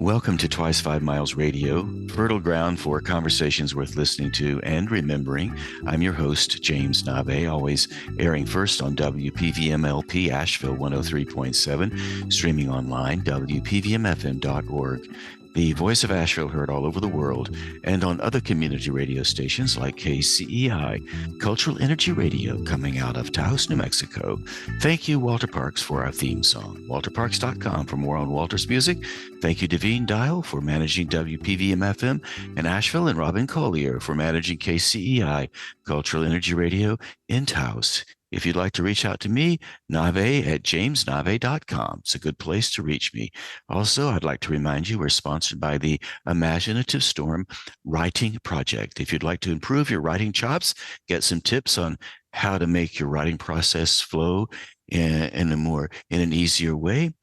Welcome to Twice 5 Miles Radio, fertile ground for conversations worth listening to and remembering. I'm your host, James Navé, always airing first on WPVMLP Asheville 103.7, streaming online, WPVMFM.org. The voice of Asheville heard all over the world and on other community radio stations like KCEI, Cultural Energy Radio, coming out of Taos, New Mexico. Thank you, Walter Parks, for our theme song. WalterParks.com for more on Walter's music. Thank you, Devine Dial, for managing WPVM-FM in Asheville, and Robin Collier for managing KCEI, Cultural Energy Radio in Taos. If you'd like to reach out to me, Navé at jamesnavé.com. It's a good place to reach me. Also, I'd like to remind you we're sponsored by the Imaginative Storm Writing Project. If you'd like to improve your writing chops, get some tips on how to make your writing process flow in an easier way,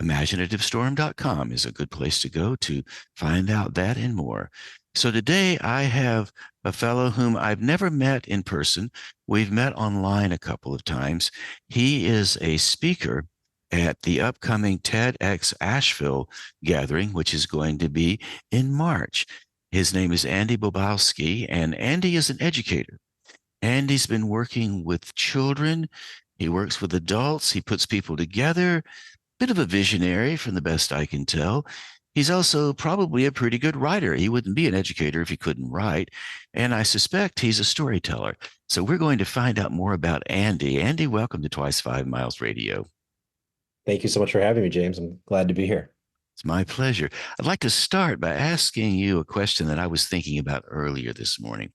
imaginativestorm.com is a good place to go to find out that and more. So today I have a fellow whom I've never met in person. We've met online a couple of times. He is a speaker at the upcoming TEDx Asheville gathering, which is going to be in March. His name is Andy Bobowski, and Andy is an educator. Andy's been working with children. He works with adults. He puts people together. Bit of a visionary from the best I can tell. He's also probably a pretty good writer. He wouldn't be an educator if he couldn't write. And I suspect he's a storyteller. So we're going to find out more about Andy. Andy, welcome to Twice 5 Miles Radio. Thank you so much for having me, James. I'm glad to be here. It's my pleasure. I'd like to start by asking you a question that I was thinking about earlier this morning.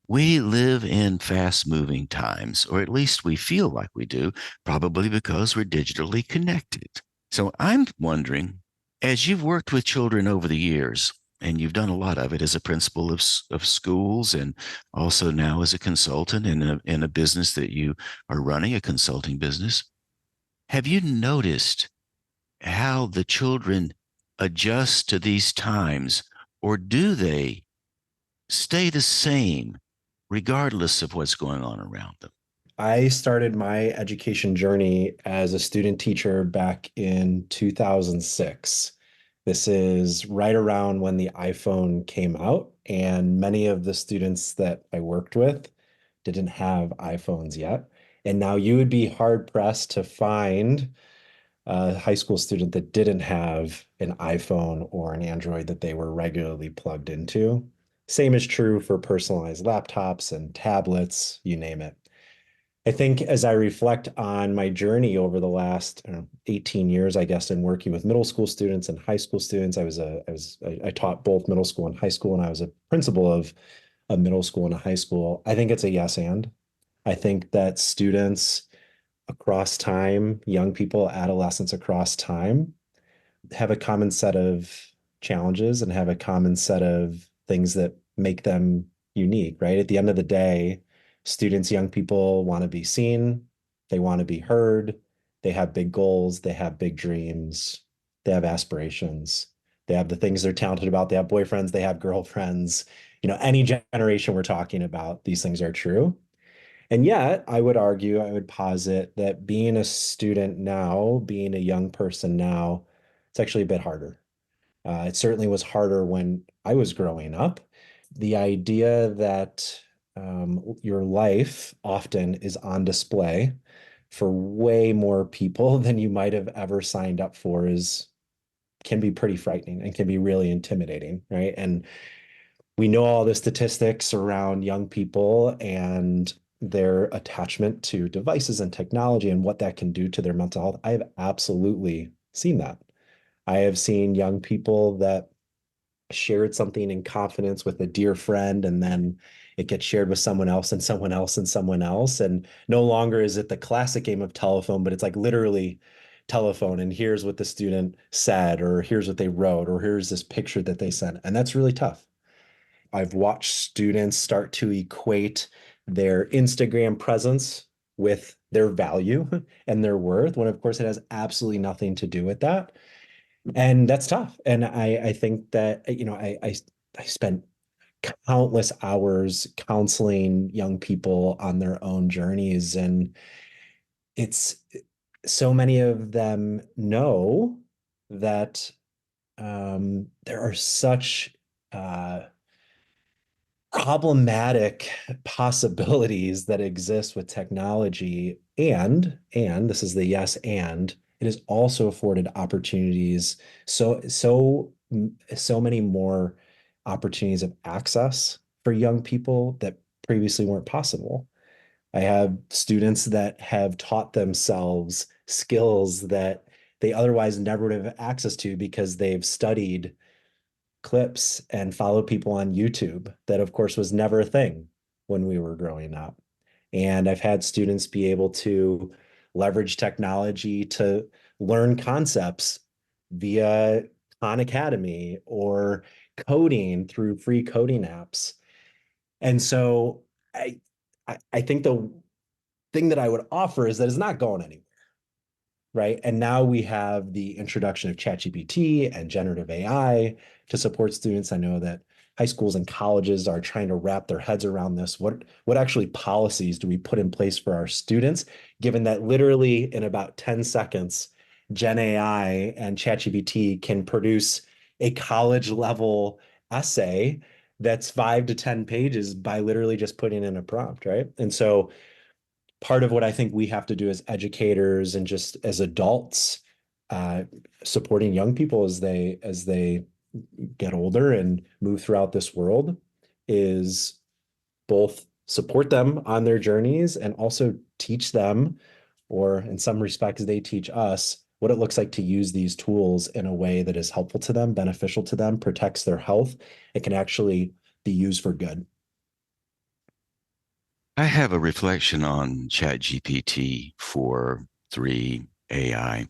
We live in fast-moving times, or at least we feel like we do, probably because we're digitally connected. So I'm wondering, as you've worked with children over the years, and you've done a lot of it as a principal of schools and also now as a consultant in a business that you are running, a consulting business, have you noticed how the children adjust to these times, or do they stay the same regardless of what's going on around them? I started my education journey as a student teacher back in 2006. This is right around when the iPhone came out, and many of the students that I worked with didn't have iPhones yet. And now you would be hard pressed to find a high school student that didn't have an iPhone or an Android that they were regularly plugged into. Same is true for personalized laptops and tablets, you name it. I think as I reflect on my journey over the last 18 years, I guess, in working with middle school students and high school students, I taught both middle school and high school, and I was a principal of a middle school and a high school. I think it's a yes and. I think that students across time, young people, adolescents across time, have a common set of challenges and have a common set of things that make them unique, right? At the end of the day, students, young people want to be seen, they want to be heard, they have big goals, they have big dreams, they have aspirations, they have the things they're talented about, they have boyfriends, they have girlfriends. Any generation we're talking about, these things are true. And yet, I would posit that being a student now, being a young person now, it's actually a bit harder. It certainly was harder when I was growing up. The idea that your life often is on display for way more people than you might have ever signed up for can be pretty frightening and can be really intimidating, right? And we know all the statistics around young people and their attachment to devices and technology and what that can do to their mental health. I have absolutely seen that. I have seen young people that shared something in confidence with a dear friend, and then it gets shared with someone else and someone else and someone else. And no longer is it the classic game of telephone, but it's like literally telephone. And here's what the student said, or here's what they wrote, or here's this picture that they sent. And that's really tough. I've watched students start to equate their Instagram presence with their value and their worth, when of course it has absolutely nothing to do with that. And that's tough. And I think that, I spent countless hours counseling young people on their own journeys. And it's so many of them know that there are such problematic possibilities that exist with technology, and this is the yes, and it has also afforded opportunities, so many more opportunities of access for young people that previously weren't possible. I have students that have taught themselves skills that they otherwise never would have access to because they've studied clips and follow people on YouTube. That, of course, was never a thing when we were growing up. And I've had students be able to leverage technology to learn concepts via Khan Academy or coding through free coding apps. And so I think the thing that I would offer is that it's not going anywhere, right? And now we have the introduction of ChatGPT and generative AI to support students. I know that high schools and colleges are trying to wrap their heads around this. What actually policies do we put in place for our students, given that literally in about 10 seconds, Gen AI and ChatGPT can produce a college level essay that's 5 to 10 pages by literally just putting in a prompt, right? And so part of what I think we have to do as educators and just as adults, uh, supporting young people as they get older and move throughout this world, is both support them on their journeys and also teach them, or in some respects, they teach us what it looks like to use these tools in a way that is helpful to them, beneficial to them, protects their health, and can actually be used for good. I have a reflection on ChatGPT 4.3 AI,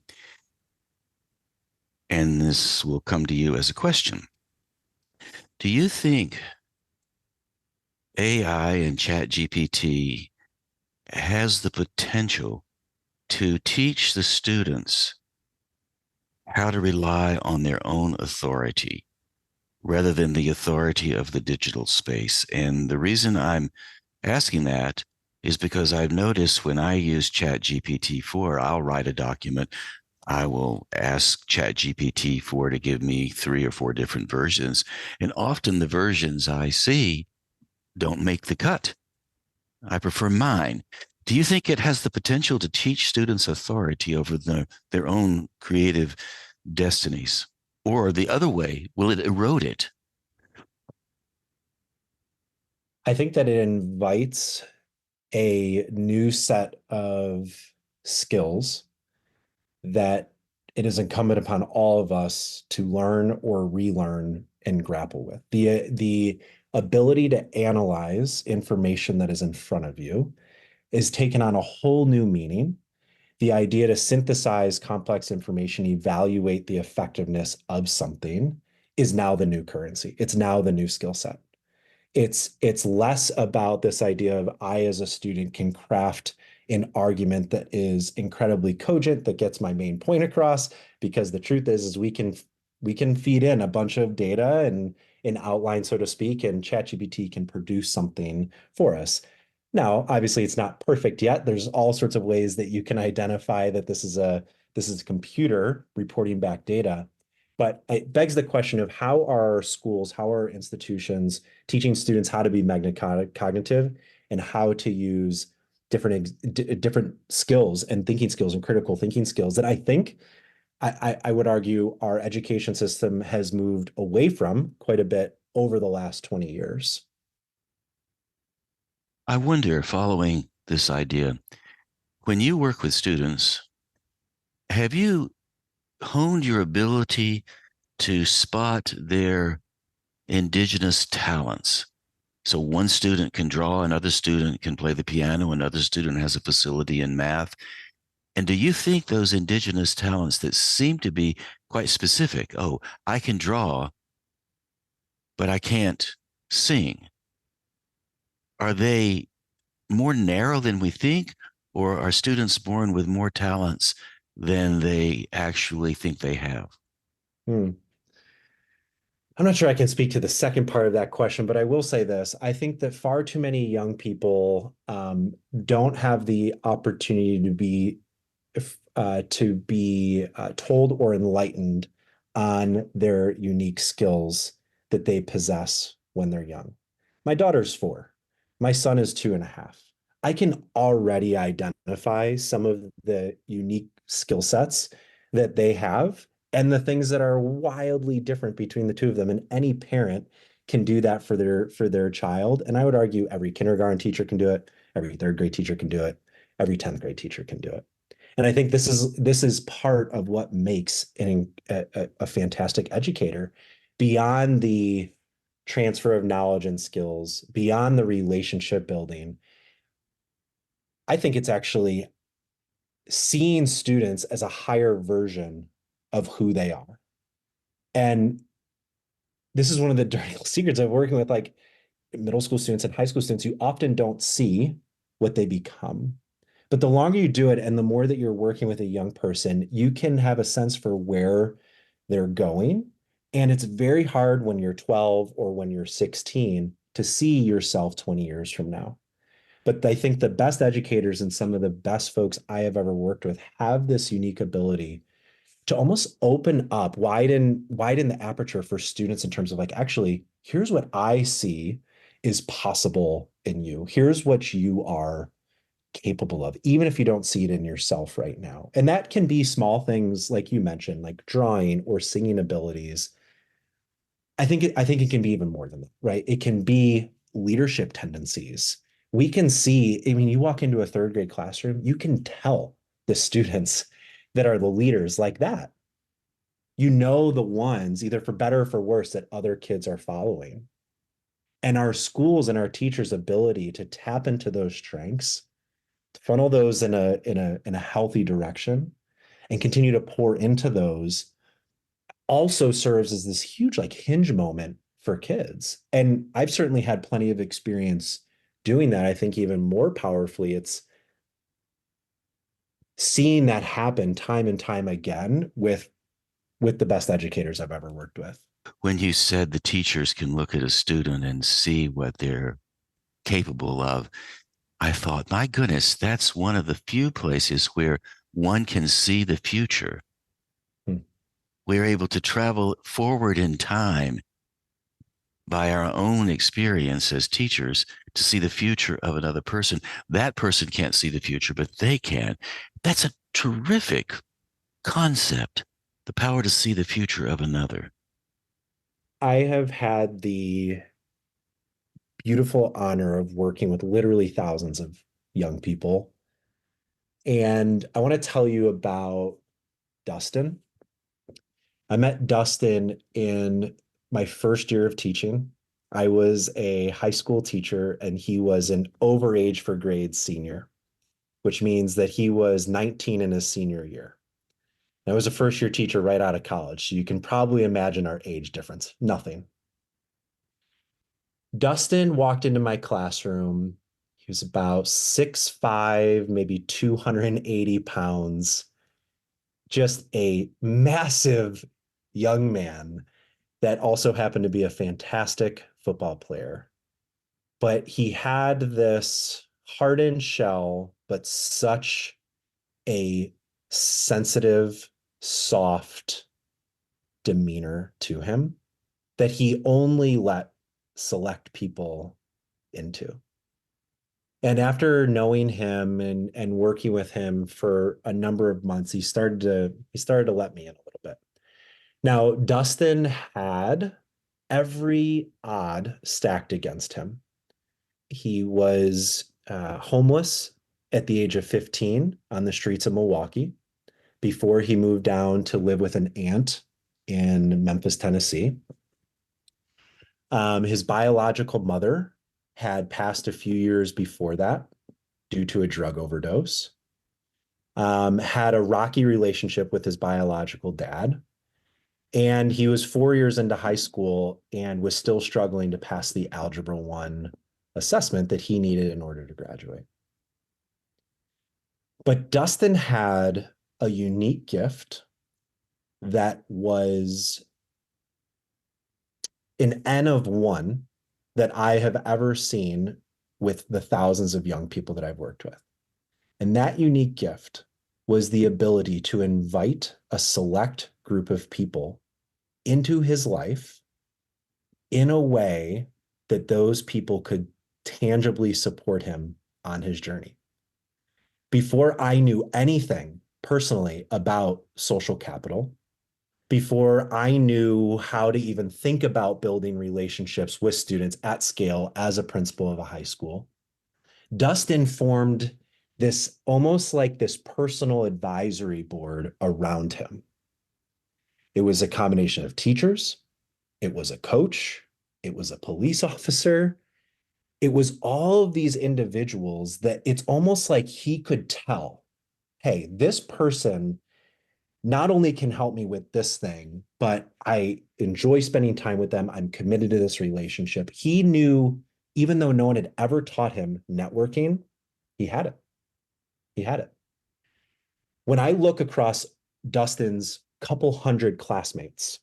and this will come to you as a question. Do you think AI and ChatGPT has the potential to teach the students how to rely on their own authority rather than the authority of the digital space? And the reason I'm asking that is because I've noticed when I use ChatGPT 4, I'll write a document. I will ask ChatGPT 4 to give me 3 or 4 different versions. And often the versions I see don't make the cut. I prefer mine. Do you think it has the potential to teach students authority over their own creative destinies? Or the other way, will it erode it? I think that it invites a new set of skills that it is incumbent upon all of us to learn or relearn and grapple with. The ability to analyze information that is in front of you is taken on a whole new meaning. The idea to synthesize complex information, evaluate the effectiveness of something, is now the new currency. It's now the new skill set. It's less about this idea of I as a student can craft an argument that is incredibly cogent, that gets my main point across, because the truth is we can feed in a bunch of data and an outline, so to speak, and ChatGPT can produce something for us. Now, obviously, it's not perfect yet. There's all sorts of ways that you can identify that this is a computer reporting back data. But it begs the question of how are schools, how are institutions teaching students how to be cognitive and how to use different skills and thinking skills and critical thinking skills that I think I would argue our education system has moved away from quite a bit over the last 20 years. I wonder, following this idea, when you work with students, have you honed your ability to spot their indigenous talents? So one student can draw, another student can play the piano, another student has a facility in math. And do you think those indigenous talents that seem to be quite specific, oh, I can draw, but I can't sing, are they more narrow than we think? Or are students born with more talents than they actually think they have? Hmm. I'm not sure I can speak to the second part of that question, but I will say this. I think that far too many young people don't have the opportunity to be told or enlightened on their unique skills that they possess when they're young. My daughter's 4. My son is 2.5. I can already identify some of the unique skill sets that they have and the things that are wildly different between the two of them. And any parent can do that for their child. And I would argue every kindergarten teacher can do it, every third grade teacher can do it, every 10th grade teacher can do it. And I think this is part of what makes a fantastic educator, beyond the transfer of knowledge and skills, beyond the relationship building. I think it's actually seeing students as a higher version of who they are. And this is one of the dirty little secrets of working with like middle school students and high school students. You often don't see what they become. But the longer you do it and the more that you're working with a young person, you can have a sense for where they're going. And it's very hard when you're 12 or when you're 16 to see yourself 20 years from now. But I think the best educators and some of the best folks I have ever worked with have this unique ability to almost open up, widen the aperture for students in terms of like, actually, here's what I see is possible in you. Here's what you are capable of, even if you don't see it in yourself right now. And that can be small things like you mentioned, like drawing or singing abilities. I think it can be even more than that, right? It can be leadership tendencies. We can see, I mean, you walk into a third grade classroom, you can tell the students that are the leaders like that. You know the ones, either for better or for worse, that other kids are following. And our schools and our teachers' ability to tap into those strengths, to funnel those in a healthy direction, and continue to pour into those also serves as this huge like hinge moment for kids. And I've certainly had plenty of experience doing that. I think even more powerfully, it's seeing that happen time and time again with the best educators I've ever worked with. When you said the teachers can look at a student and see what they're capable of, I thought, my goodness, that's one of the few places where one can see the future. Hmm. We're able to travel forward in time by our own experience as teachers to see the future of another person. That person can't see the future, but they can. That's a terrific concept, the power to see the future of another. I have had the beautiful honor of working with literally thousands of young people. And I want to tell you about Dustin. I met Dustin in my first year of teaching. I was a high school teacher and he was an overage for grades senior, which means that he was 19 in his senior year. I was a first year teacher right out of college. So you can probably imagine our age difference. Nothing. Dustin walked into my classroom. He was about 6'5", maybe 280 pounds, just a massive young man that also happened to be a fantastic football player. But he had this hardened shell, but such a sensitive, soft demeanor to him that he only let select people into. And after knowing him and working with him for a number of months, he started to let me in a little bit. Now, Dustin had every odd stacked against him. He was homeless at the age of 15 on the streets of Milwaukee before he moved down to live with an aunt in Memphis, Tennessee. His biological mother had passed a few years before that due to a drug overdose. Had a rocky relationship with his biological dad. And he was 4 years into high school and was still struggling to pass the Algebra 1 assessment that he needed in order to graduate. But Dustin had a unique gift that was an N of one that I have ever seen with the thousands of young people that I've worked with. And that unique gift was the ability to invite a select group of people into his life in a way that those people could tangibly support him on his journey. Before I knew anything personally about social capital, before I knew how to even think about building relationships with students at scale as a principal of a high school, Dustin formed this almost like this personal advisory board around him. It was a combination of teachers, it was a coach, it was a police officer, it was all of these individuals that it's almost like he could tell, hey, this person not only can help me with this thing, but I enjoy spending time with them. I'm committed to this relationship. He knew, even though no one had ever taught him networking, he had it. He had it. When I look across Dustin's couple hundred classmates,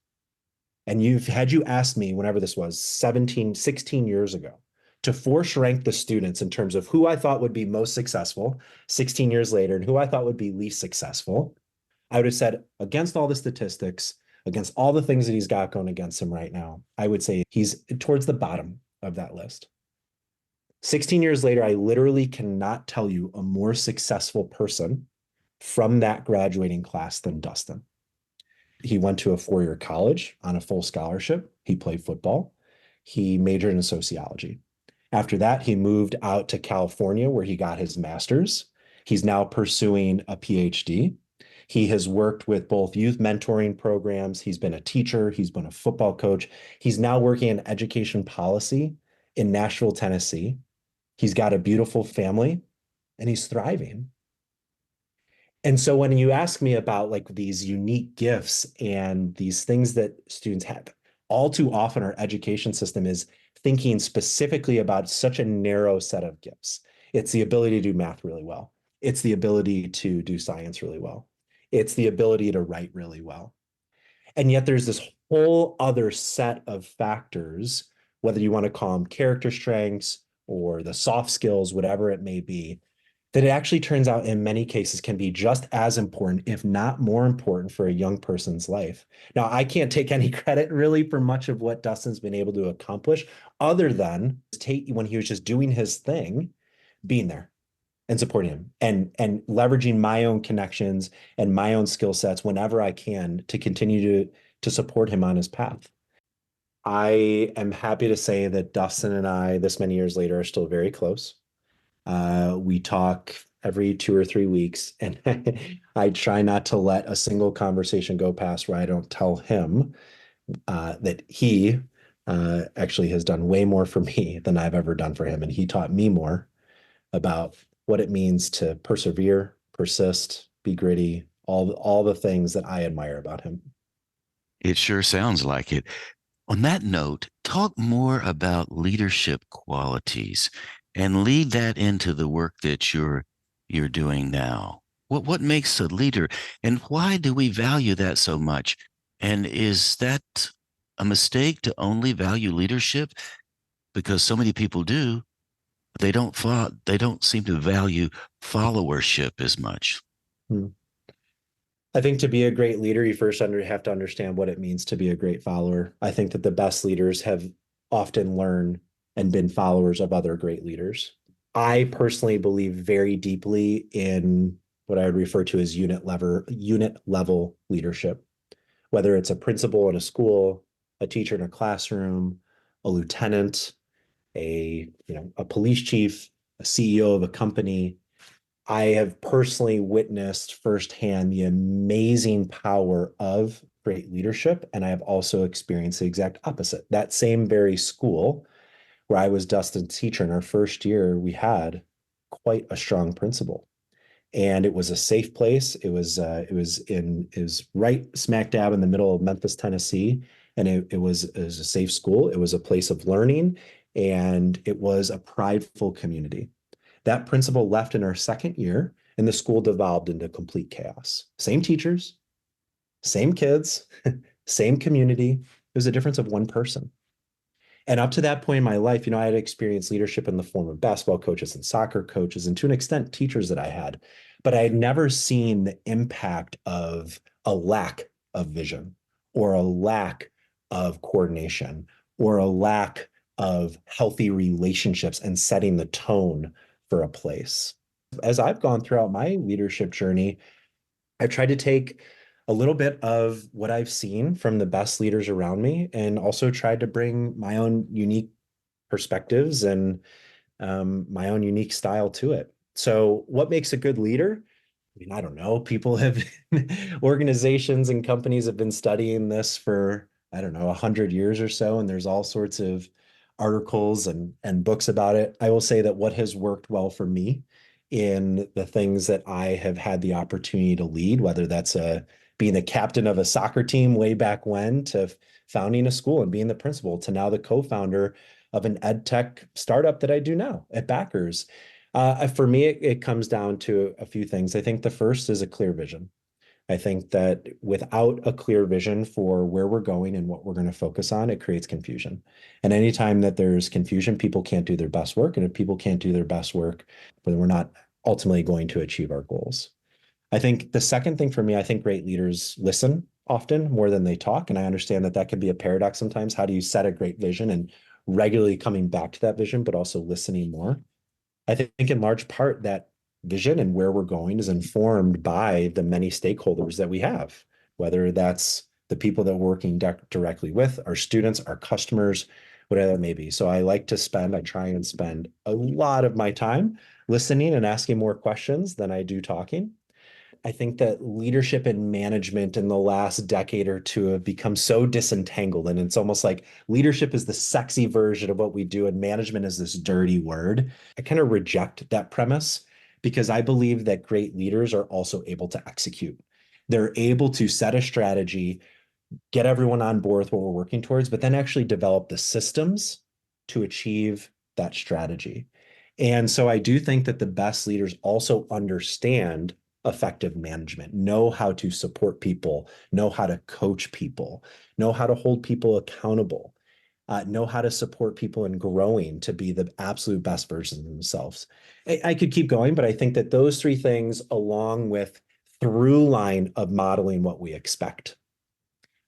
and you asked me whenever this was 17, 16 years ago, to force rank the students in terms of who I thought would be most successful 16 years later and who I thought would be least successful, I would have said, against all the statistics, against all the things that he's got going against him right now, I would say he's towards the bottom of that list. 16 years later, I literally cannot tell you a more successful person from that graduating class than Dustin. He went to a four-year college on a full scholarship. He played football. He majored in sociology. After that, he moved out to California where he got his master's. He's now pursuing a PhD. He has worked with both youth mentoring programs. He's been a teacher. He's been a football coach. He's now working in education policy in Nashville, Tennessee. He's got a beautiful family and he's thriving. And so when you ask me about like these unique gifts and these things that students have, all too often our education system is thinking specifically about such a narrow set of gifts. It's the ability to do math really well. It's the ability to do science really well. It's the ability to write really well. And yet there's this whole other set of factors, whether you want to call them character strengths or the soft skills, whatever it may be, that it actually turns out in many cases can be just as important, if not more important, for a young person's life. Now, I can't take any credit really for much of what Dustin's been able to accomplish, other than when he was just doing his thing, being there and supporting him and leveraging my own connections and my own skill sets whenever I can to continue to support him on his path. I am happy to say that Dustin and I, this many years later, are still very close. We talk every 2 or 3 weeks, and I try not to let a single conversation go past where I don't tell him that he actually has done way more for me than I've ever done for him. And he taught me more about what it means to persevere, persist, be gritty, all the things that I admire about him. It sure sounds like it. On that note, talk more about leadership qualities and lead that into the work that you're doing now. What makes a leader, and why do we value that so much? And is that a mistake to only value leadership? Because so many people do, they don't seem to value followership as much. Hmm. I think to be a great leader, you first have to understand what it means to be a great follower. I think that the best leaders have often learned and been followers of other great leaders. I personally believe very deeply in what I would refer to as unit level leadership, whether it's a principal in a school, a teacher in a classroom, a lieutenant, a police chief, a CEO of a company. I have personally witnessed firsthand the amazing power of great leadership, and I have also experienced the exact opposite. That same very school where I was Dustin's teacher in our first year, we had quite a strong principal, and it was a safe place. It was right smack dab in the middle of Memphis, Tennessee, and it was a safe school. It was a place of learning, and it was a prideful community. That principal left in our second year, and the school devolved into complete chaos. Same teachers, same kids, same community. It was a difference of one person. And up to that point in my life, I had experienced leadership in the form of basketball coaches and soccer coaches, and to an extent, teachers that I had. But I had never seen the impact of a lack of vision or a lack of coordination or a lack of healthy relationships and setting the tone for a place. As I've gone throughout my leadership journey, I've tried to take a little bit of what I've seen from the best leaders around me and also tried to bring my own unique perspectives and my own unique style to it. So, what makes a good leader? I mean, I don't know. People have, organizations and companies have been studying this for, I don't know, 100 years or so, and there's all sorts of articles and books about it. I will say that what has worked well for me in the things that I have had the opportunity to lead, whether that's being the captain of a soccer team way back when, to founding a school and being the principal, to now the co-founder of an ed tech startup that I do now at Backers. For me, it comes down to a few things. I think the first is a clear vision. I think that without a clear vision for where we're going and what we're going to focus on, it creates confusion. And anytime that there's confusion, people can't do their best work. And if people can't do their best work, then we're not ultimately going to achieve our goals. I think the second thing for me, I think great leaders listen often more than they talk. And I understand that that can be a paradox sometimes. How do you set a great vision and regularly coming back to that vision, but also listening more? I think in large part that vision and where we're going is informed by the many stakeholders that we have, whether that's the people that we're working directly with, our students, our customers, whatever that may be. So I try and spend a lot of my time listening and asking more questions than I do talking. I think that leadership and management in the last decade or two have become so disentangled. And it's almost like leadership is the sexy version of what we do, and management is this dirty word. I kind of reject that premise because I believe that great leaders are also able to execute. They're able to set a strategy, get everyone on board with what we're working towards, but then actually develop the systems to achieve that strategy. And so I do think that the best leaders also understand effective management, know how to support people, know how to coach people, know how to hold people accountable, know how to support people in growing to be the absolute best version of themselves. I could keep going, but I think that those three things, along with through line of modeling what we expect.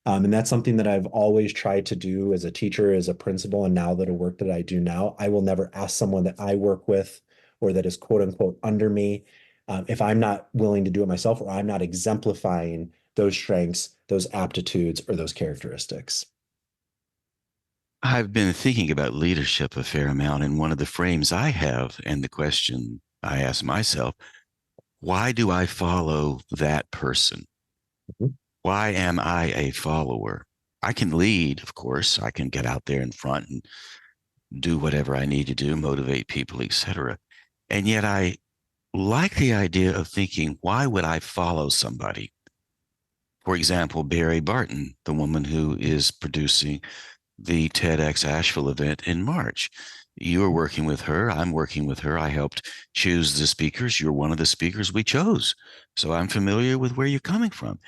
And that's something that I've always tried to do as a teacher, as a principal, and now that a work that I do now, I will never ask someone that I work with or that is quote unquote under me, if I'm not willing to do it myself or I'm not exemplifying those strengths, those aptitudes, or those characteristics. I've been thinking about leadership a fair amount, and one of the frames I have, and the question I ask myself, why do I follow that person? Mhm. Why am I a follower? I can lead, of course. I can get out there in front and do whatever I need to do, motivate people, etc. And yet I like the idea of thinking, why would I follow somebody? For example, Barry Barton, the woman who is producing the TEDx Asheville event in March. You are working with her. I'm working with her. I helped choose the speakers. You're one of the speakers we chose. So I'm familiar with where you're coming from.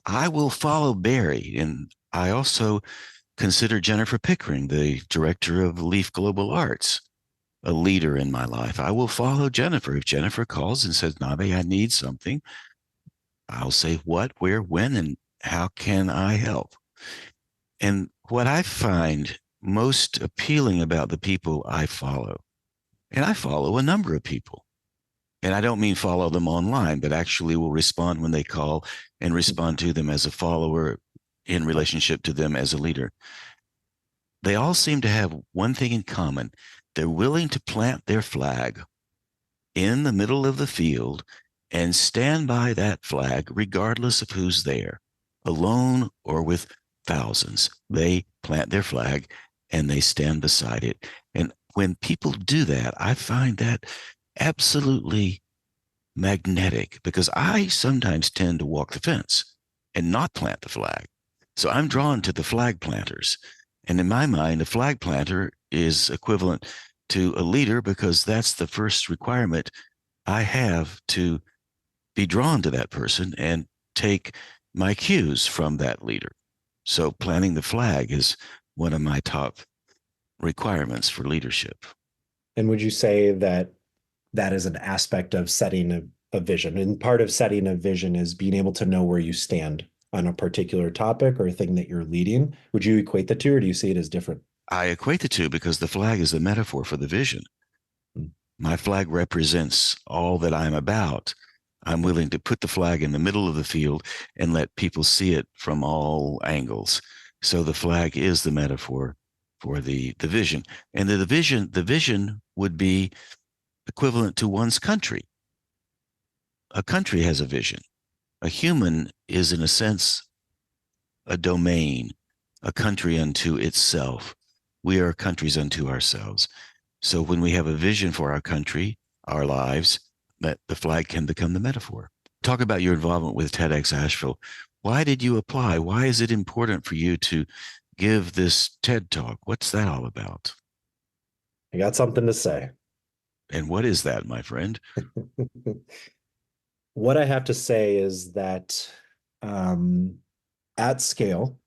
I will follow Barry. And I also consider Jennifer Pickering, the director of Leaf Global Arts, a leader in my life. I will follow Jennifer. If Jennifer calls and says, Navé, I need something, I'll say what, where, when, and how can I help? And what I find most appealing about the people I follow, and I follow a number of people, and I don't mean follow them online, but actually will respond when they call and respond to them as a follower in relationship to them as a leader. They all seem to have one thing in common. They're willing to plant their flag in the middle of the field and stand by that flag regardless of who's there, alone or with thousands. They plant their flag and they stand beside it. And when people do that, I find that absolutely magnetic because I sometimes tend to walk the fence and not plant the flag. So I'm drawn to the flag planters. And in my mind, a flag planter is equivalent to a leader because that's the first requirement I have to be drawn to that person and take my cues from that leader. So planting the flag is one of my top requirements for leadership. And would you say that that is an aspect of setting a vision? And part of setting a vision is being able to know where you stand on a particular topic or a thing that you're leading? Would you equate the two, or do you see it as different? I equate the two because the flag is the metaphor for the vision. Mm. My flag represents all that I'm about. I'm willing to put the flag in the middle of the field and let people see it from all angles. So the flag is the metaphor for the vision. And the vision would be equivalent to one's country. A country has a vision. A human is, in a sense, a domain, a country unto itself. We are countries unto ourselves. So when we have a vision for our country, our lives, that the flag can become the metaphor. Talk about your involvement with TEDx Asheville. Why did you apply? Why is it important for you to give this TED talk? What's that all about? I got something to say. And what is that, my friend? What I have to say is that um, at scale,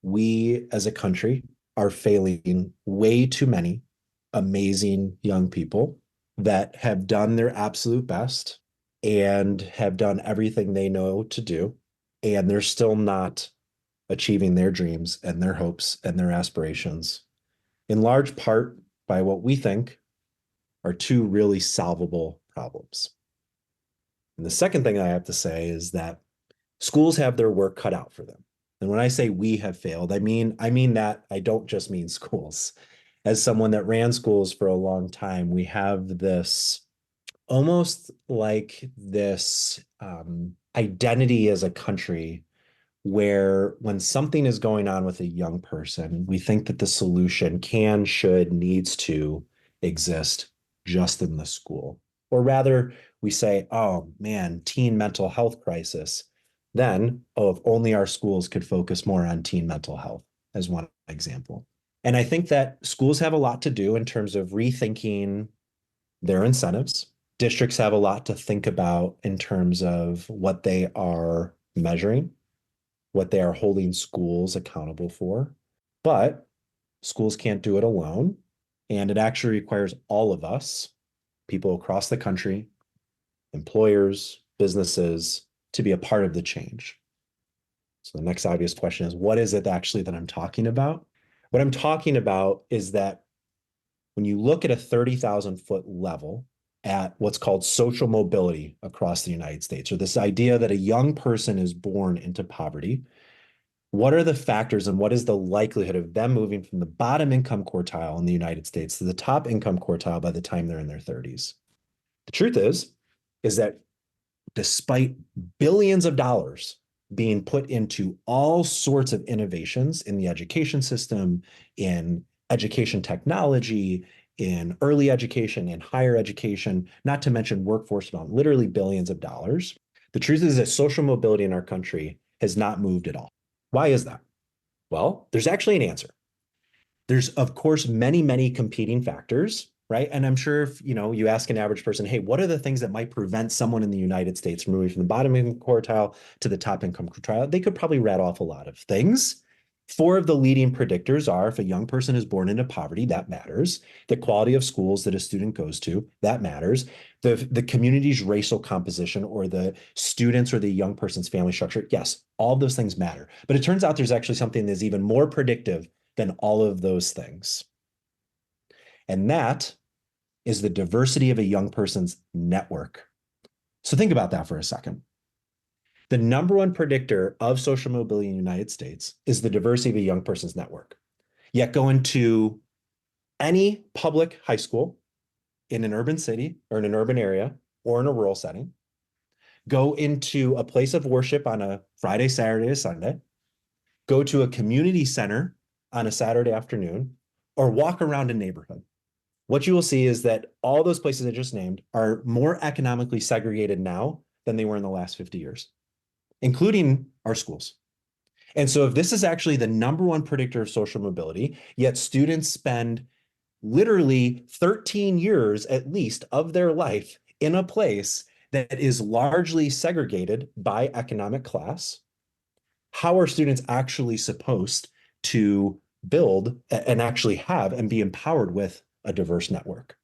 we as a country are failing way too many amazing young people that have done their absolute best and have done everything they know to do, and they're still not achieving their dreams and their hopes and their aspirations, in large part by what we think are two really solvable problems. And the second thing I have to say is that schools have their work cut out for them. And when I say we have failed, I mean that I don't just mean schools. As someone that ran schools for a long time, we have this almost like this identity as a country where when something is going on with a young person, we think that the solution can, should, needs to exist just in the school. Or rather, we say, oh man, teen mental health crisis. Then, oh, if only our schools could focus more on teen mental health, as one example. And I think that schools have a lot to do in terms of rethinking their incentives. Districts have a lot to think about in terms of what they are measuring, what they are holding schools accountable for. But schools can't do it alone. And it actually requires all of us, people across the country, employers, businesses, to be a part of the change. So the next obvious question is, what is it actually that I'm talking about? What I'm talking about is that when you look at a 30,000-foot level at what's called social mobility across the United States, or this idea that a young person is born into poverty, what are the factors and what is the likelihood of them moving from the bottom income quartile in the United States to the top income quartile by the time they're in their 30s? The truth is that despite billions of dollars being put into all sorts of innovations in the education system, in education technology, in early education, in higher education, not to mention workforce development, literally billions of dollars. The truth is that social mobility in our country has not moved at all. Why is that? Well, there's actually an answer. There's, of course, many, many competing factors, right? And I'm sure if you ask an average person, hey, what are the things that might prevent someone in the United States from moving from the bottom income quartile to the top income quartile? They could probably rattle off a lot of things. Four of the leading predictors are: if a young person is born into poverty, that matters; the quality of schools that a student goes to, that matters; the community's racial composition, or the students or the young person's family structure. Yes, all those things matter. But it turns out there's actually something that's even more predictive than all of those things. And that is the diversity of a young person's network. So think about that for a second. The number one predictor of social mobility in the United States is the diversity of a young person's network. Yet go into any public high school in an urban city or in an urban area or in a rural setting, go into a place of worship on a Friday, Saturday, or Sunday, go to a community center on a Saturday afternoon, or walk around a neighborhood. What you will see is that all those places I just named are more economically segregated now than they were in the last 50 years, including our schools. And so if this is actually the number one predictor of social mobility, yet students spend literally 13 years at least of their life in a place that is largely segregated by economic class, how are students actually supposed to build and actually have and be empowered with a diverse network?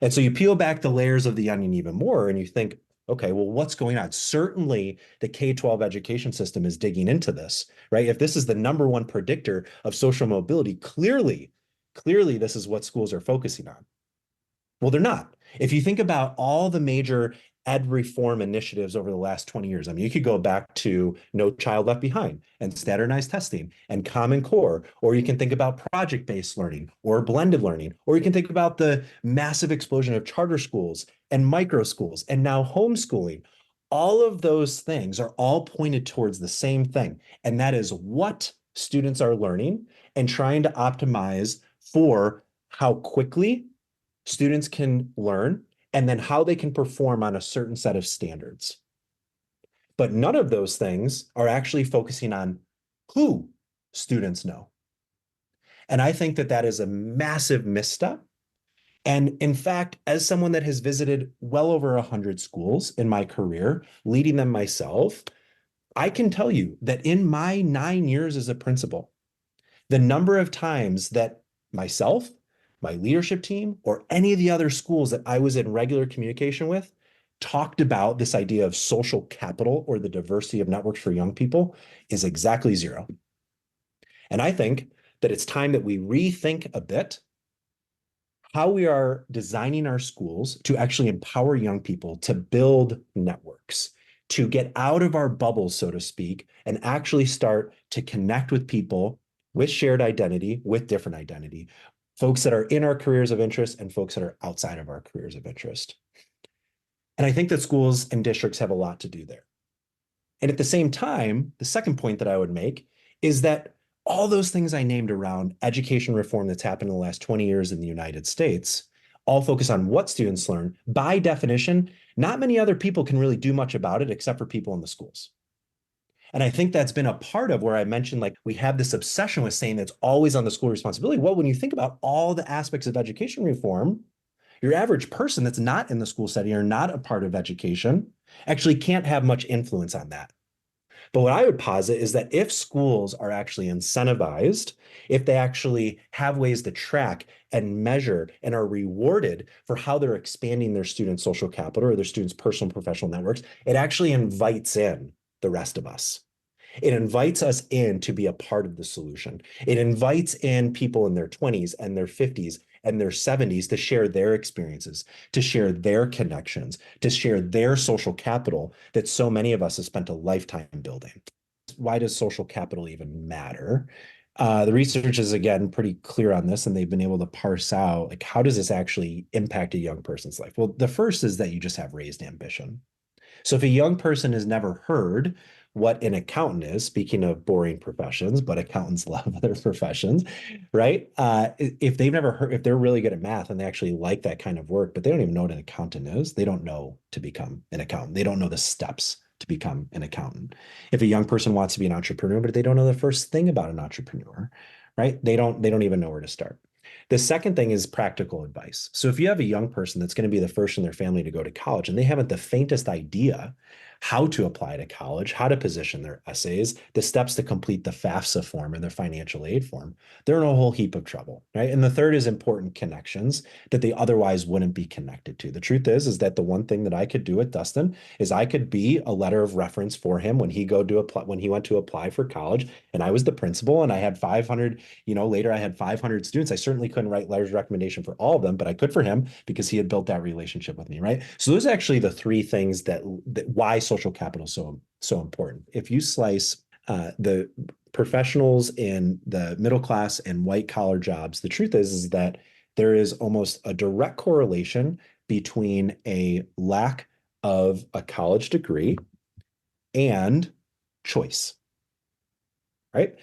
And so you peel back the layers of the onion even more and you think, Okay, well, what's going on? Certainly, the K-12 education system is digging into this, right? If this is the number one predictor of social mobility, clearly, this is what schools are focusing on. Well, they're not. If you think about all the major ed reform initiatives over the last 20 years, I mean, you could go back to No Child Left Behind and standardized testing and Common Core, or you can think about project-based learning or blended learning, or you can think about the massive explosion of charter schools and micro schools and now homeschooling. All of those things are all pointed towards the same thing, and that is what students are learning and trying to optimize for how quickly students can learn and then how they can perform on a certain set of standards. But none of those things are actually focusing on who students know. And I think that that is a massive misstep. And in fact, as someone that has visited well over 100 schools in my career, leading them myself, I can tell you that in my 9 years as a principal, the number of times that myself, my leadership team, or any of the other schools that I was in regular communication with talked about this idea of social capital or the diversity of networks for young people is exactly zero. And I think that it's time that we rethink a bit how we are designing our schools to actually empower young people to build networks, to get out of our bubbles, so to speak, and actually start to connect with people with shared identity, with different identity, folks that are in our careers of interest and folks that are outside of our careers of interest. And I think that schools and districts have a lot to do there. And at the same time, the second point that I would make is that all those things I named around education reform that's happened in the last 20 years in the United States all focus on what students learn. By definition, not many other people can really do much about it except for people in the schools. And I think that's been a part of where I mentioned, like, we have this obsession with saying that's always on the school responsibility. Well, when you think about all the aspects of education reform, your average person that's not in the school setting or not a part of education actually can't have much influence on that. But what I would posit is that if schools are actually incentivized, if they actually have ways to track and measure and are rewarded for how they're expanding their students' social capital or their students' personal and professional networks, it actually invites in the rest of us. It invites us in to be a part of the solution. It invites in people in their 20s and their 50s and their 70s to share their experiences, to share their connections, to share their social capital that so many of us have spent a lifetime building. Why does social capital even matter? The research is, again, pretty clear on this, and they've been able to parse out, like, how does this actually impact a young person's life? Well, the first is that you just have raised ambition. So if a young person has never heard what an accountant is, speaking of boring professions, but accountants love their professions, right? If they've never heard, if they're really good at math and they actually like that kind of work, but they don't even know what an accountant is, they don't know to become an accountant. They don't know the steps to become an accountant. If a young person wants to be an entrepreneur, but they don't know the first thing about an entrepreneur, right? They don't even know where to start. The second thing is practical advice. So if you have a young person that's going to be the first in their family to go to college and they haven't the faintest idea how to apply to college, how to position their essays, the steps to complete the FAFSA form and their financial aid form, they're in a whole heap of trouble, right? And the third is important connections that they otherwise wouldn't be connected to. The truth is that the one thing that I could do with Dustin is I could be a letter of reference for him when he went to apply for college, and I was the principal and I had 500, later I had 500 students. I certainly couldn't write letters of recommendation for all of them, but I could for him because he had built that relationship with me, right? So those are actually the three things that why social capital is so important. If you slice the professionals in the middle class and white collar jobs, the truth is that there is almost a direct correlation between a lack of a college degree and choice, right?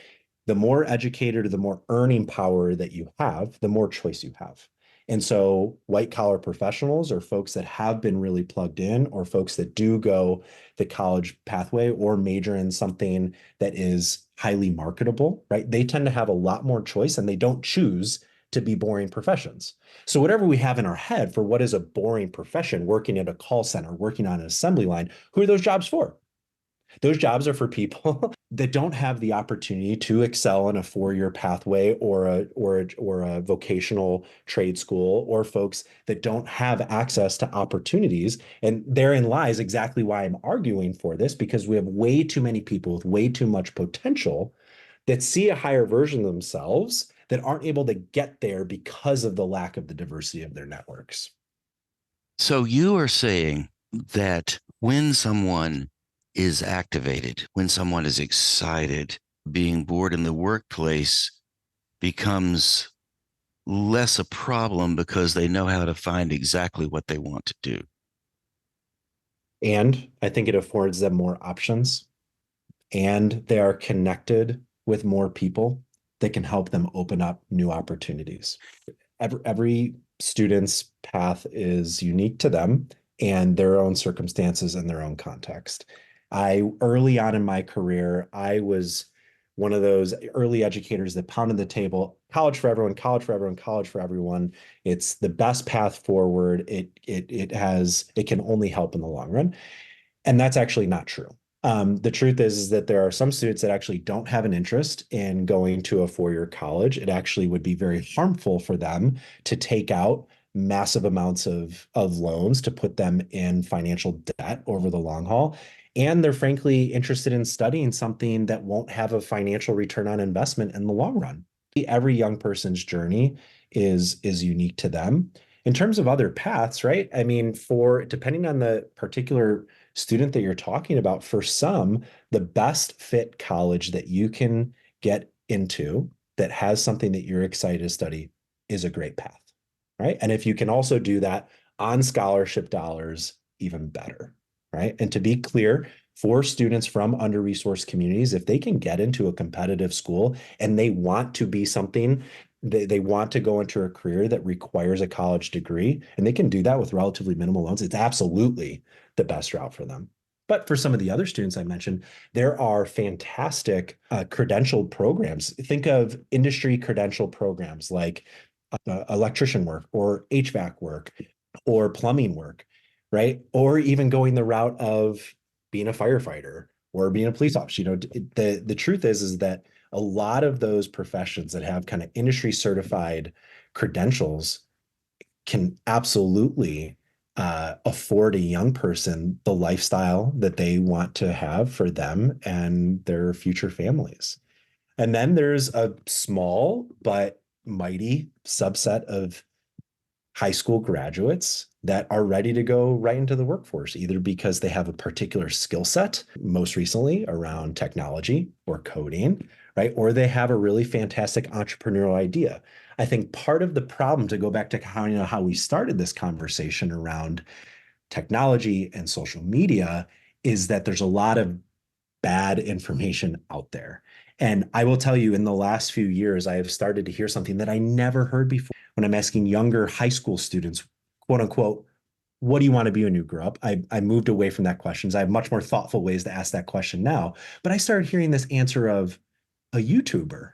The more educated or the more earning power that you have, the more choice you have. And so white collar professionals or folks that have been really plugged in or folks that do go the college pathway or major in something that is highly marketable, right? They tend to have a lot more choice and they don't choose to be boring professions. So whatever we have in our head for what is a boring profession, working at a call center, working on an assembly line, who are those jobs for? Those jobs are for people that don't have the opportunity to excel in a four-year pathway or a vocational trade school, or folks that don't have access to opportunities. And therein lies exactly why I'm arguing for this, because we have way too many people with way too much potential that see a higher version of themselves that aren't able to get there because of the lack of the diversity of their networks. So you are saying that when someone is activated, when someone is excited, being bored in the workplace becomes less a problem because they know how to find exactly what they want to do. And I think it affords them more options, and they are connected with more people that can help them open up new opportunities. Every student's path is unique to them and their own circumstances and their own context. Early on in my career, I was one of those early educators that pounded the table, college for everyone, college for everyone, college for everyone. It's the best path forward. It can only help in the long run. And that's actually not true. The truth is that there are some students that actually don't have an interest in going to a four-year college. It actually would be very harmful for them to take out massive amounts of loans to put them in financial debt over the long haul. And they're frankly interested in studying something that won't have a financial return on investment in the long run. Every young person's journey is unique to them. In terms of other paths, right? I mean, for depending on the particular student that you're talking about, for some, the best fit college that you can get into that has something that you're excited to study is a great path, right? And if you can also do that on scholarship dollars, even better, right? And to be clear, for students from under-resourced communities, if they can get into a competitive school and they want to be something, they want to go into a career that requires a college degree, and they can do that with relatively minimal loans, it's absolutely the best route for them. But for some of the other students I mentioned, there are fantastic credentialed programs. Think of industry credential programs like electrician work or HVAC work or plumbing work, right? Or even going the route of being a firefighter or being a police officer. The truth is that a lot of those professions that have kind of industry certified credentials can absolutely afford a young person the lifestyle that they want to have for them and their future families. And then there's a small but mighty subset of high school graduates that are ready to go right into the workforce, either because they have a particular skill set, most recently around technology or coding, right? Or they have a really fantastic entrepreneurial idea. I think part of the problem, to go back to how we started this conversation around technology and social media, is that there's a lot of bad information out there. And I will tell you, in the last few years, I have started to hear something that I never heard before when I'm asking younger high school students, quote unquote, what do you want to be when you grow up? I moved away from that question. I have much more thoughtful ways to ask that question now. But I started hearing this answer of a YouTuber.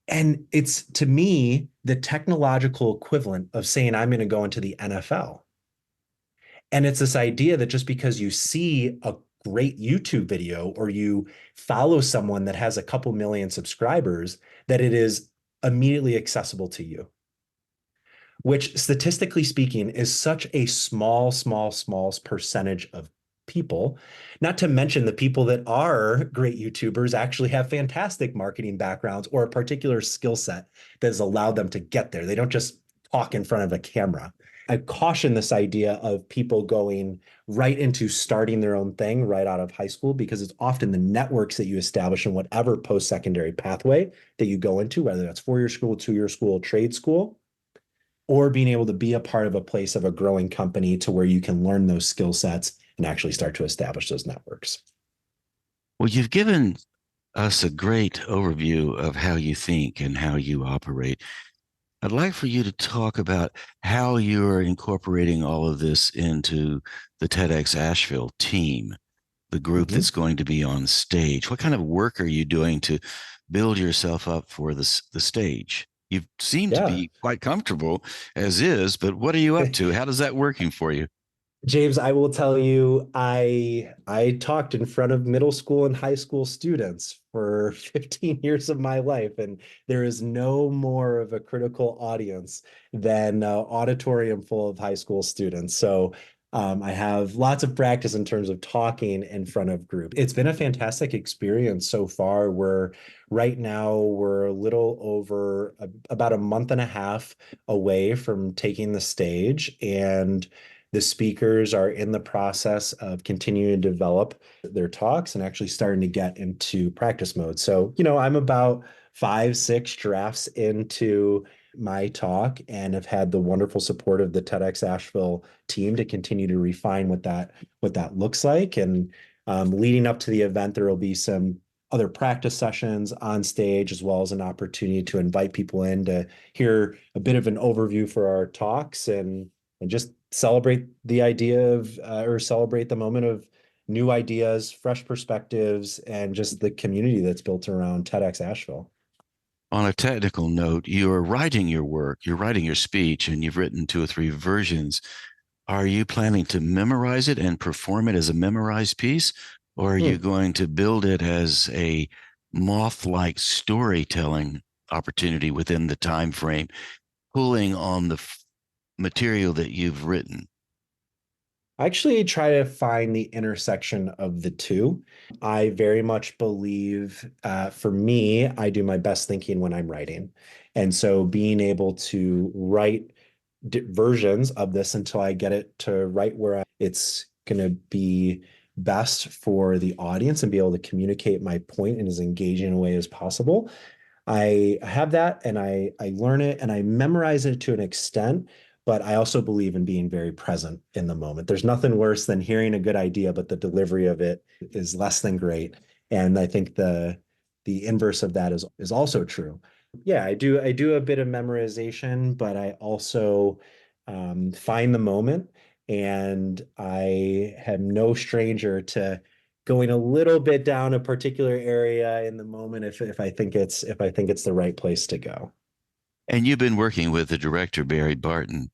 And it's, to me, the technological equivalent of saying, I'm going to go into the NFL. And it's this idea that just because you see a great YouTube video or you follow someone that has a couple million subscribers, that it is immediately accessible to you, which statistically speaking is such a small percentage of people. Not to mention the people that are great YouTubers actually have fantastic marketing backgrounds or a particular skill set that has allowed them to get there. They don't just talk in front of a camera. I caution this idea of people going right into starting their own thing right out of high school, because it's often the networks that you establish in whatever post-secondary pathway that you go into, whether that's four-year school, two-year school, trade school, or being able to be a part of a place of a growing company to where you can learn those skill sets and actually start to establish those networks. Well, you've given us a great overview of how you think and how you operate. I'd like for you to talk about how you're incorporating all of this into the TEDx Asheville team, the group that's going to be on stage. What kind of work are you doing to build yourself up for the stage? You seem to Yeah. be quite comfortable as is, but what are you up to? How does that working for you? James, I will tell you, I talked in front of middle school and high school students for 15 years of my life, and there is no more of a critical audience than auditorium full of high school students. So I have lots of practice in terms of talking in front of group. It's been a fantastic experience so far. We're a little over about a month and a half away from taking the stage, and the speakers are in the process of continuing to develop their talks and actually starting to get into practice mode. So, I'm about 5, 6 drafts into my talk and have had the wonderful support of the TEDx Asheville team to continue to refine what that looks like. And leading up to the event, there will be some other practice sessions on stage, as well as an opportunity to invite people in to hear a bit of an overview for our talks and just celebrate the idea of or celebrate the moment of new ideas, fresh perspectives, and just the community that's built around TEDx Asheville. On a technical note, you're writing your work, you're writing your speech, and you've written 2 or 3 versions. Are you planning to memorize it and perform it as a memorized piece, or are you Hmm. going to build it as a moth-like storytelling opportunity within the time frame, pulling on the material that you've written? I actually try to find the intersection of the two. I very much believe, for me, I do my best thinking when I'm writing. And so being able to write versions of this until I get it to right where it's going to be best for the audience and be able to communicate my point in as engaging a way as possible. I have that and I learn it and I memorize it to an extent, but I also believe in being very present in the moment. There's nothing worse than hearing a good idea, but the delivery of it is less than great. And I think the inverse of that is also true. Yeah, I do a bit of memorization, but I also find the moment, and I am no stranger to going a little bit down a particular area in the moment if I think it's the right place to go. And you've been working with the director, Barry Barton.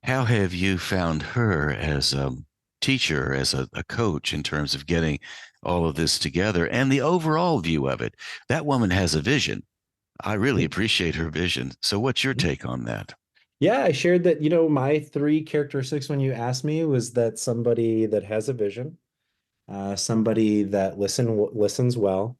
How have you found her as a teacher, as a coach in terms of getting all of this together and the overall view of it? That woman has a vision. I really appreciate her vision. So, what's your take on that? Yeah, I shared that, my 3 characteristics when you asked me was that somebody that has a vision, somebody that listens well,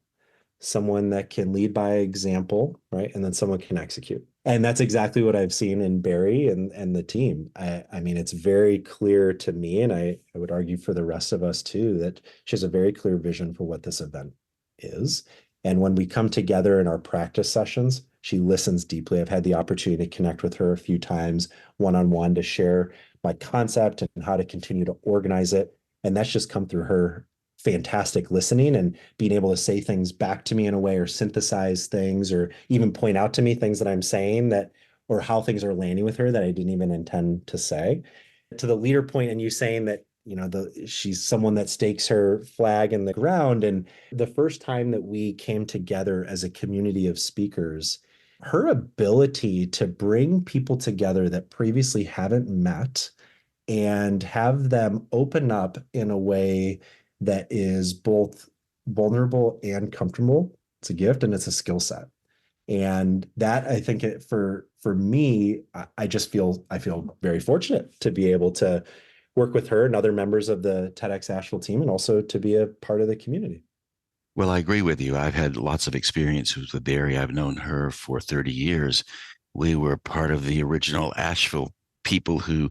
someone that can lead by example, right? And then someone can execute. And that's exactly what I've seen in Barry and the team. I mean, it's very clear to me, and I would argue for the rest of us too, that she has a very clear vision for what this event is. And when we come together in our practice sessions, she listens deeply. I've had the opportunity to connect with her a few times one-on-one to share my concept and how to continue to organize it. And that's just come through her fantastic listening and being able to say things back to me in a way, or synthesize things, or even point out to me things that I'm saying that, or how things are landing with her that I didn't even intend to say. To the leader point, and you saying that, she's someone that stakes her flag in the ground. And the first time that we came together as a community of speakers, her ability to bring people together that previously haven't met and have them open up in a way that is both vulnerable and comfortable. It's a gift and it's a skill set. And that, I think, for me, I feel very fortunate to be able to work with her and other members of the TEDx Asheville team, and also to be a part of the community. Well, I agree with you. I've had lots of experiences with Barry. I've known her for 30 years. We were part of the original Asheville people who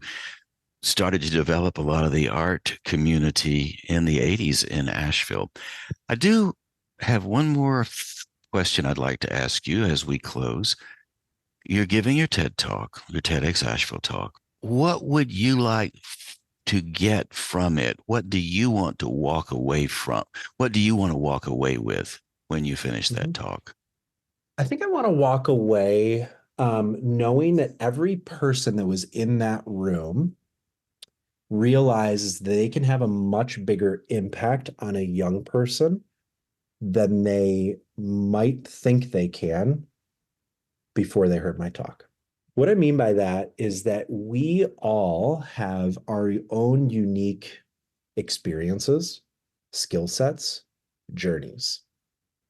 started to develop a lot of the art community in the 80s in Asheville. I do have one more question I'd like to ask you as we close. You're giving your TED talk, your TEDx Asheville talk. What would you like to get from it? What do you want to walk away from? What do you want to walk away with when you finish that Mhm. talk? I think I want to walk away knowing that every person that was in that room realizes they can have a much bigger impact on a young person than they might think they can before they heard my talk. What I mean by that is that we all have our own unique experiences, skill sets, journeys.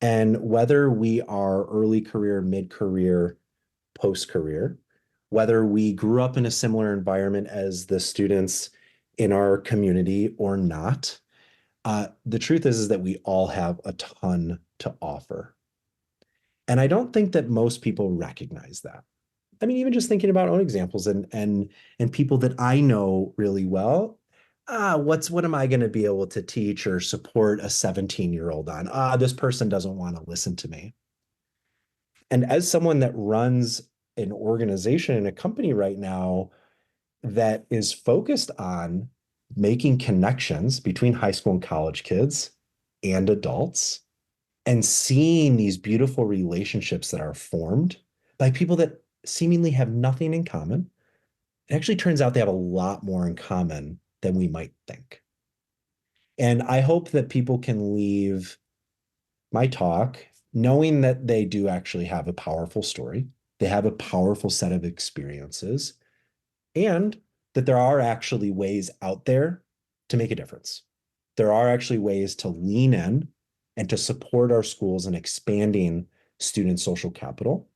And whether we are early career, mid career, post career, whether we grew up in a similar environment as the students in our community or not, the truth is that we all have a ton to offer. And I don't think that most people recognize that. I mean, even just thinking about own examples and people that I know really well. What am I going to be able to teach or support a 17-year-old on? This person doesn't want to listen to me. And as someone that runs an organization and a company right now that is focused on making connections between high school and college kids and adults and seeing these beautiful relationships that are formed by people that seemingly have nothing in common. It actually turns out they have a lot more in common than we might think. And I hope that people can leave my talk knowing that they do actually have a powerful story, they have a powerful set of experiences, and that there are actually ways out there to make a difference. There are actually ways to lean in and to support our schools in expanding student social capital.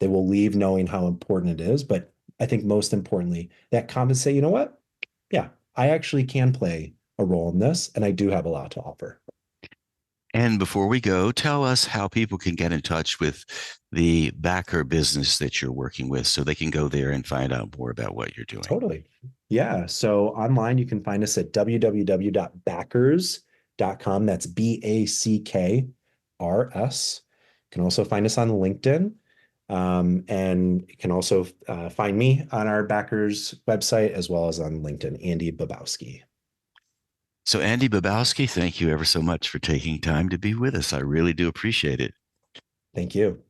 They will leave knowing how important it is, but I think most importantly, that comments say, you know what? Yeah, I actually can play a role in this, and I do have a lot to offer. And before we go, tell us how people can get in touch with the backer business that you're working with so they can go there and find out more about what you're doing. Totally. Yeah. So online, you can find us at www.backers.com. That's BACKRS. You can also find us on LinkedIn. And you can also find me on our Backers website as well as on LinkedIn, Andy Bobowski. So, Andy Bobowski, thank you ever so much for taking time to be with us. I really do appreciate it. Thank you.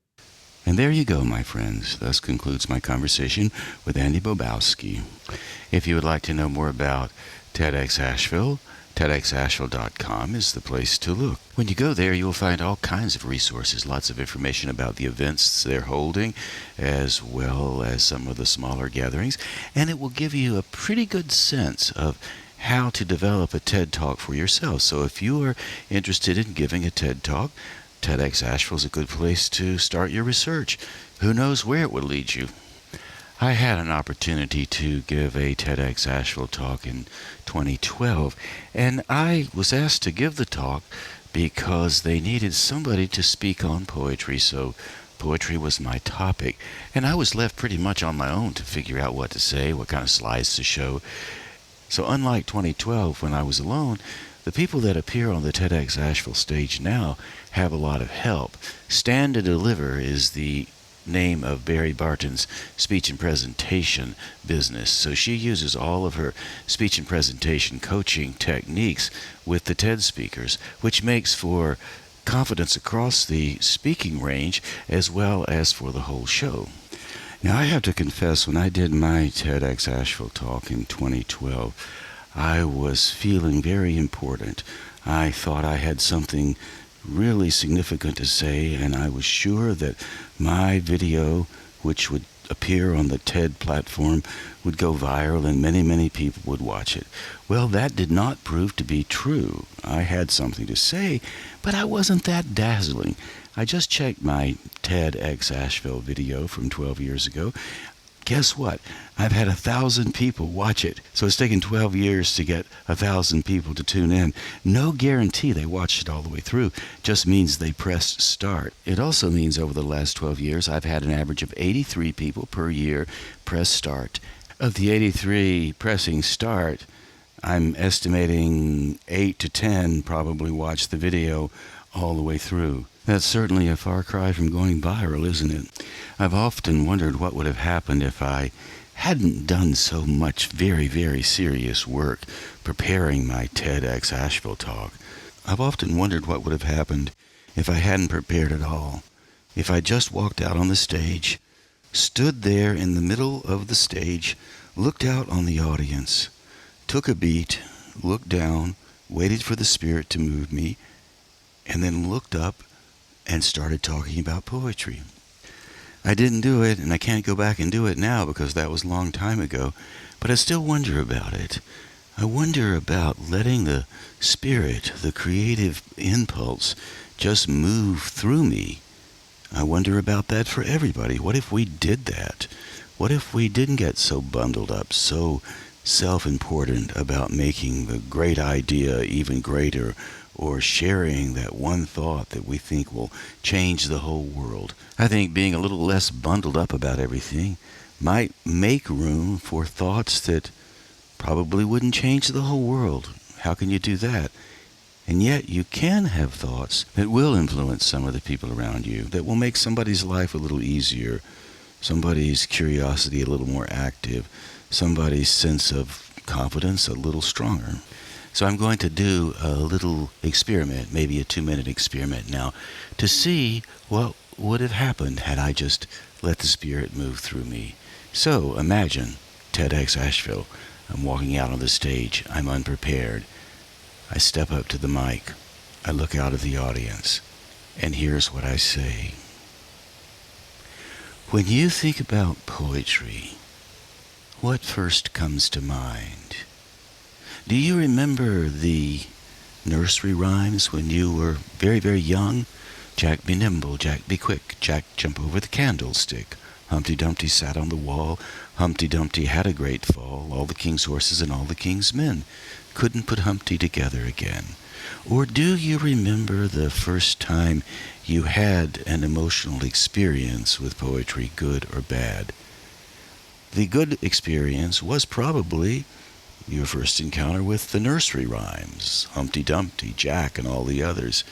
And there you go, my friends. Thus concludes my conversation with Andy Bobowski. If you would like to know more about TEDx Asheville, TEDxAsheville.com is the place to look. When you go there, you'll find all kinds of resources, lots of information about the events they're holding, as well as some of the smaller gatherings, and it will give you a pretty good sense of how to develop a TED Talk for yourself. So if you are interested in giving a TED Talk, TEDx Asheville is a good place to start your research. Who knows where it will lead you? I had an opportunity to give a TEDx Asheville talk in 2012, and I was asked to give the talk because they needed somebody to speak on poetry, so poetry was my topic, and I was left pretty much on my own to figure out what to say, what kind of slides to show. So unlike 2012, when I was alone, the people that appear on the TEDx Asheville stage now have a lot of help. Stand to Deliver is the name of Barry Barton's speech and presentation business. So she uses all of her speech and presentation coaching techniques with the TED speakers, which makes for confidence across the speaking range as well as for the whole show. Now, I have to confess, when I did my TEDx Asheville talk in 2012, I was feeling very important. I thought I had something really significant to say, and I was sure that my video, which would appear on the TED platform, would go viral and many, many people would watch it. Well, that did not prove to be true. I had something to say, but I wasn't that dazzling. I just checked my TEDx Asheville video from 12 years ago. Guess what? I've had 1,000 people watch it. So it's taken 12 years to get 1,000 people to tune in. No guarantee they watched it all the way through. Just means they pressed start. It also means over the last 12 years, I've had an average of 83 people per year press start. Of the 83 pressing start, I'm estimating 8 to 10 probably watched the video all the way through. That's certainly a far cry from going viral, isn't it? I've often wondered what would have happened if I hadn't done so much very, very serious work preparing my TEDx Asheville talk. I've often wondered what would have happened if I hadn't prepared at all. If I just walked out on the stage, stood there in the middle of the stage, looked out on the audience, took a beat, looked down, waited for the Spirit to move me, and then looked up and started talking about poetry. I didn't do it, and I can't go back and do it now because that was a long time ago, but I still wonder about it. I wonder about letting the spirit, the creative impulse, just move through me. I wonder about that for everybody. What if we did that? What if we didn't get so bundled up, so self-important about making the great idea even greater, or sharing that one thought that we think will change the whole world? I think being a little less bundled up about everything might make room for thoughts that probably wouldn't change the whole world. How can you do that? And yet you can have thoughts that will influence some of the people around you, that will make somebody's life a little easier, somebody's curiosity a little more active, somebody's sense of confidence a little stronger. So I'm going to do a little experiment, maybe a 2-minute experiment now, to see what would have happened had I just let the Spirit move through me. So imagine TEDx Asheville. I'm walking out on the stage. I'm unprepared. I step up to the mic. I look out at the audience. And here's what I say. When you think about poetry, what first comes to mind? Do you remember the nursery rhymes when you were very, very young? Jack be nimble, Jack be quick, Jack jump over the candlestick. Humpty Dumpty sat on the wall, Humpty Dumpty had a great fall, all the king's horses and all the king's men couldn't put Humpty together again. Or do you remember the first time you had an emotional experience with poetry, good or bad? The good experience was probably your first encounter with the nursery rhymes, Humpty Dumpty, Jack, and all the others.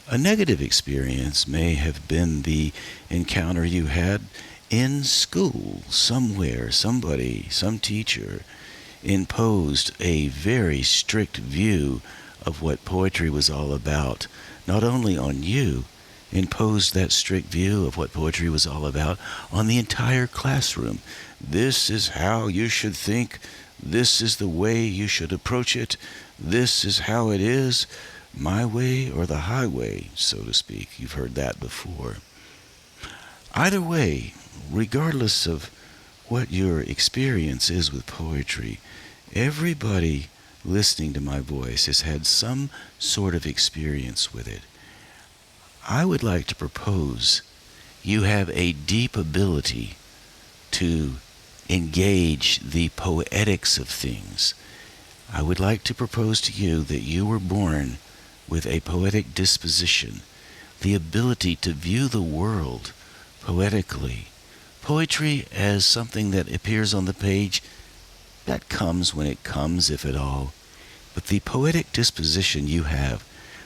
A negative experience may have been the encounter you had in school, somewhere, somebody, some teacher imposed a very strict view of what poetry was all about, not only on you, imposed that strict view of what poetry was all about on the entire classroom. This is how you should think. This is the way you should approach it. This is how it is, my way or the highway, so to speak. You've heard that before. Either way, regardless of what your experience is with poetry, everybody listening to my voice has had some sort of experience with it. I would like to propose you have a deep ability to engage the poetics of things. I would like to propose to you that you were born with a poetic disposition, the ability to view the world poetically. Poetry as something that appears on the page, that comes when it comes, if at all. But the poetic disposition you have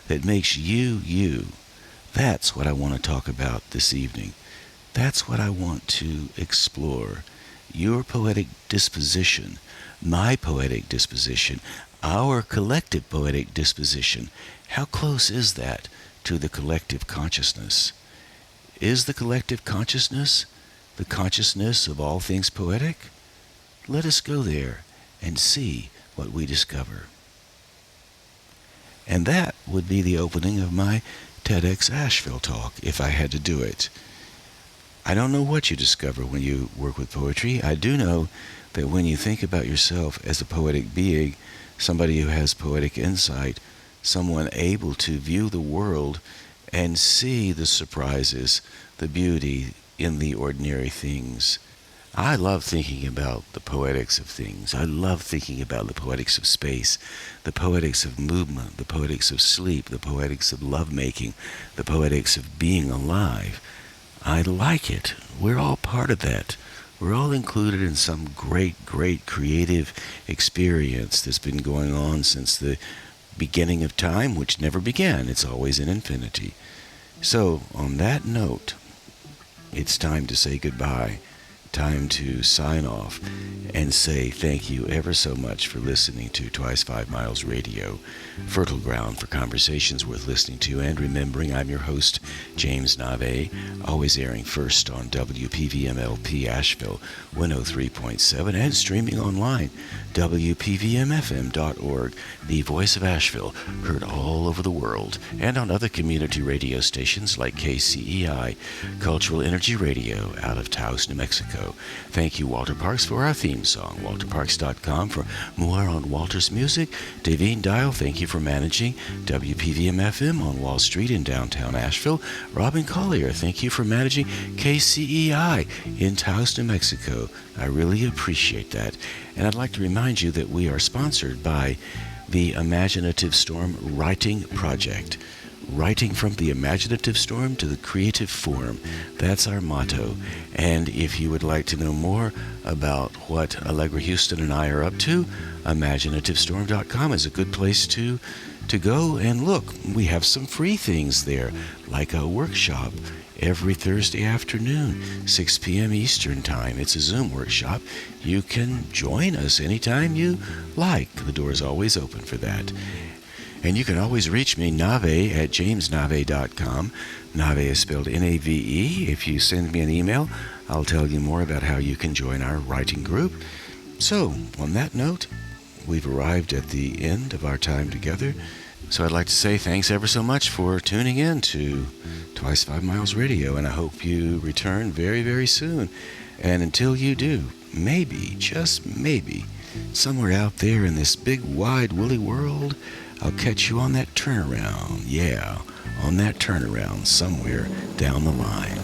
that makes you, you, that's what I want to talk about this evening. That's what I want to explore. Your poetic disposition, my poetic disposition, our collective poetic disposition. How close is that to the collective consciousness? Is the collective consciousness the consciousness of all things poetic? Let us go there and see what we discover. And that would be the opening of my TEDx Asheville talk, if I had to do it. I don't know what you discover when you work with poetry. I do know that when you think about yourself as a poetic being, somebody who has poetic insight, someone able to view the world and see the surprises, the beauty in the ordinary things. I love thinking about the poetics of things. I love thinking about the poetics of space, the poetics of movement, the poetics of sleep, the poetics of lovemaking, the poetics of being alive. I like it. We're all part of that. We're all included in some great, great creative experience that's been going on since the beginning of time, which never began. It's always in infinity. So, on that note, it's time to say goodbye. Time to sign off and say thank you ever so much for listening to Twice 5 Miles Radio, fertile ground for conversations worth listening to and remembering. I'm your host, James Navé, always airing first on WPVMLP Asheville 103.7 and streaming online, WPVMFM.org, the voice of Asheville, heard all over over the world, and on other community radio stations like KCEI, Cultural Energy Radio, out of Taos, New Mexico. Thank you, Walter Parks, for our theme song. WalterParks.com for more on Walter's music. Davine Dial, thank you for managing WPVM-FM on Wall Street in downtown Asheville. Robin Collier, thank you for managing KCEI in Taos, New Mexico. I really appreciate that. And I'd like to remind you that we are sponsored by the Imaginative Storm Writing Project. Writing from the imaginative storm to the creative form. That's our motto. And if you would like to know more about what Allegra Houston and I are up to, imaginativestorm.com is a good place to go and look. We have some free things there, like a workshop every Thursday afternoon, 6 p.m. Eastern Time. It's a Zoom workshop. You can join us anytime you like. The door is always open for that. And you can always reach me, Navé, at jamesnavé.com. Navé is spelled N-A-V-E. If you send me an email, I'll tell you more about how you can join our writing group. So, on that note, we've arrived at the end of our time together. So I'd like to say thanks ever so much for tuning in to Twice 5 Miles Radio, and I hope you return very, very soon. And until you do, maybe, just maybe, somewhere out there in this big, wide, woolly world, I'll catch you on that turnaround. Yeah, on that turnaround somewhere down the line.